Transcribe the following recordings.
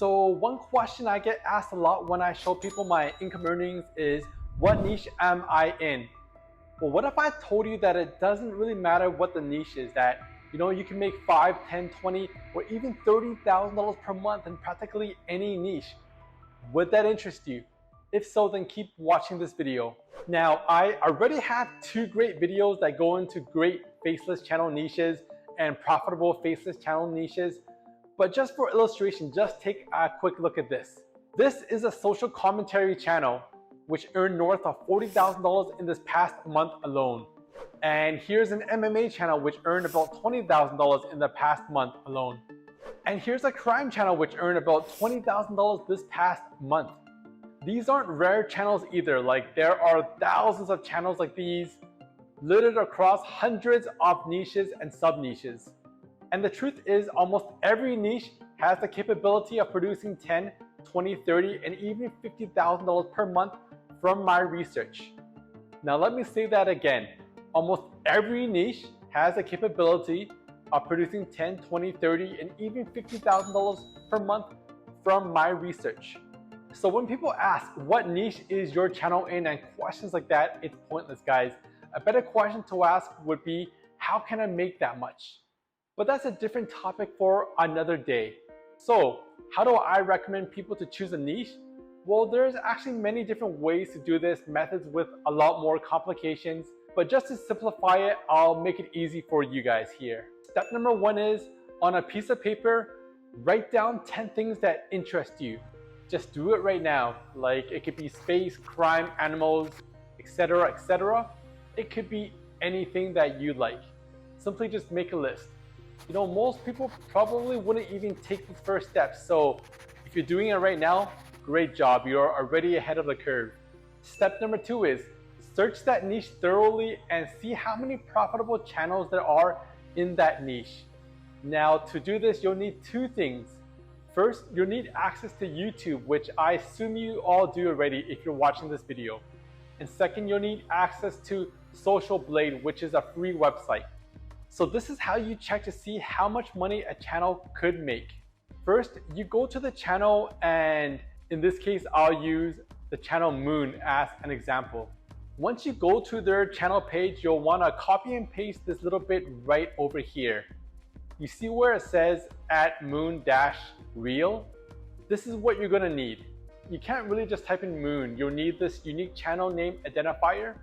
So one question I get asked a lot when I show people my income earnings is, what niche am I in? Well, what if I told you that it doesn't really matter what the niche is, that you can make $5, $10, $20, or even $30,000 per month in practically any niche? Would that interest you? If so, then keep watching this video. Now, I already have 2 great videos that go into great faceless channel niches and profitable faceless channel niches. But just for illustration, just take a quick look at this. This is a social commentary channel which earned north of $40,000 in this past month alone. And here's an MMA channel which earned about $20,000 in the past month alone. And here's a crime channel which earned about $20,000 this past month. These aren't rare channels either. Like, there are thousands of channels like these littered across hundreds of niches and sub-niches. And the truth is, almost every niche has the capability of producing $10, $20, $30, and even $50,000 per month from my research. Now let me say that again. Almost every niche has the capability of producing $10, $20, $30, and even $50,000 per month from my research. So when people ask, what niche is your channel in, and questions like that, it's pointless, guys. A better question to ask would be, how can I make that much? But that's a different topic for another day. So how do I recommend people to choose a niche? Well, there's actually many different ways to do this, methods with a lot more complications. But just to simplify it, I'll make it easy for you guys here. Step number 1 is, on a piece of paper, write down 10 things that interest you. Just do it right now. Like, it could be space, crime, animals, etc., etc. It could be anything that you like. Simply just make a list. Most people probably wouldn't even take the first step. So if you're doing it right now, great job. You're already ahead of the curve. Step number 2 is, search that niche thoroughly and see how many profitable channels there are in that niche. Now, to do this, you'll need 2 things. First, you'll need access to YouTube, which I assume you all do already if you're watching this video. And second, you'll need access to Social Blade, which is a free website. So this is how you check to see how much money a channel could make. First, you go to the channel, and in this case, I'll use the channel Moon as an example. Once you go to their channel page, you'll want to copy and paste this little bit right over here. You see where it says @moon-reel? This is what you're going to need. You can't really just type in Moon. You'll need this unique channel name identifier.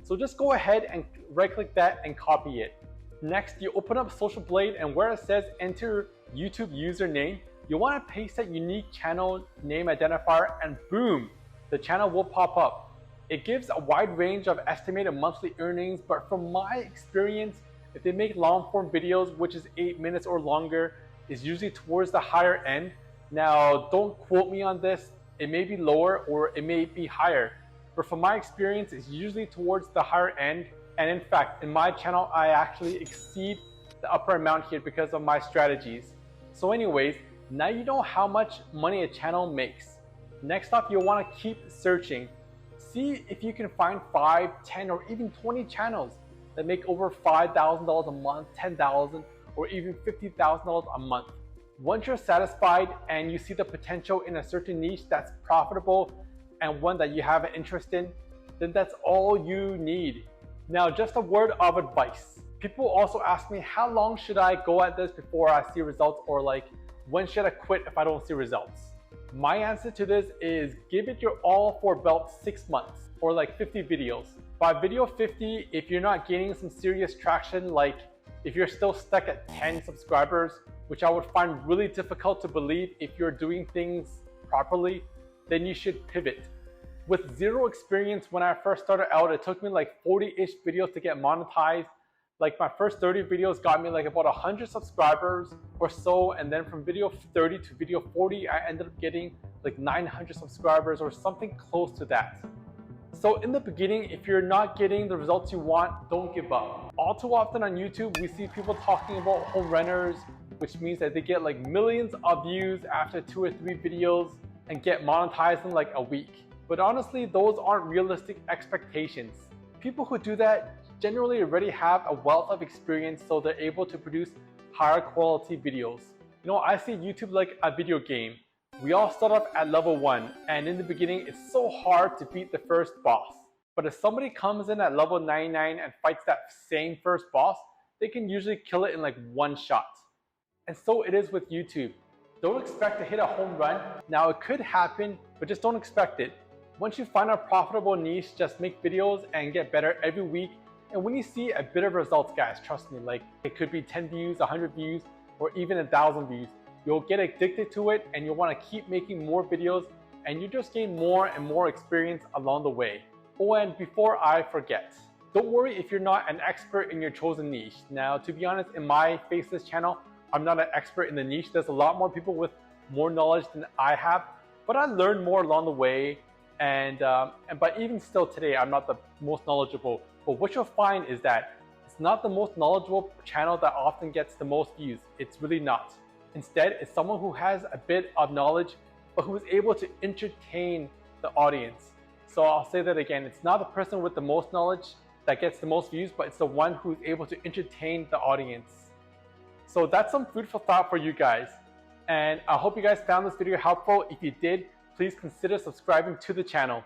So just go ahead and right click that and copy it. Next, you open up Social Blade, and where it says enter YouTube username, you want to paste that unique channel name identifier, and boom, the channel will pop up. It gives a wide range of estimated monthly earnings, but from my experience, if they make long form videos, which is 8 minutes or longer, is usually towards the higher end. Now, don't quote me on this. It may be lower or it may be higher, but from my experience, it's usually towards the higher end. And in fact, in my channel, I actually exceed the upper amount here because of my strategies. So anyways, now you know how much money a channel makes. Next up, you'll want to keep searching. See if you can find 5, 10, or even 20 channels that make over $5,000 a month, $10,000, or even $50,000 a month. Once you're satisfied and you see the potential in a certain niche that's profitable and one that you have an interest in, then that's all you need. Now, just a word of advice. People also ask me, how long should I go at this before I see results, or like, when should I quit if I don't see results? My answer to this is, give it your all for about 6 months, or like 50 videos. By video 50, if you're not gaining some serious traction, like if you're still stuck at 10 subscribers, which I would find really difficult to believe if you're doing things properly, then you should pivot. With zero experience, when I first started out, it took me like 40-ish videos to get monetized. Like, my first 30 videos got me like about 100 subscribers or so, and then from video 30 to video 40, I ended up getting like 900 subscribers or something close to that. So in the beginning, if you're not getting the results you want, don't give up. All too often on YouTube, we see people talking about home runners, which means that they get like millions of views after 2 or 3 videos and get monetized in like a week. But honestly, those aren't realistic expectations. People who do that generally already have a wealth of experience, so they're able to produce higher quality videos. I see YouTube like a video game. We all start off at level 1, and in the beginning it's so hard to beat the first boss. But if somebody comes in at level 99 and fights that same first boss, they can usually kill it in like one shot. And so it is with YouTube. Don't expect to hit a home run. Now it could happen, but just don't expect it. Once you find a profitable niche, just make videos and get better every week. And when you see a bit of results, guys, trust me, like it could be 10 views, 100 views, or even 1,000 views. You'll get addicted to it and you'll want to keep making more videos, and you just gain more and more experience along the way. Oh, and before I forget, don't worry if you're not an expert in your chosen niche. Now, to be honest, in my Faceless channel, I'm not an expert in the niche. There's a lot more people with more knowledge than I have, but I learned more along the way. But even still today, I'm not the most knowledgeable. But what you'll find is that it's not the most knowledgeable channel that often gets the most views. It's really not. Instead, it's someone who has a bit of knowledge, but who is able to entertain the audience. So I'll say that again, it's not the person with the most knowledge that gets the most views, but it's the one who's able to entertain the audience. So that's some food for thought for you guys. And I hope you guys found this video helpful. If you did, please consider subscribing to the channel.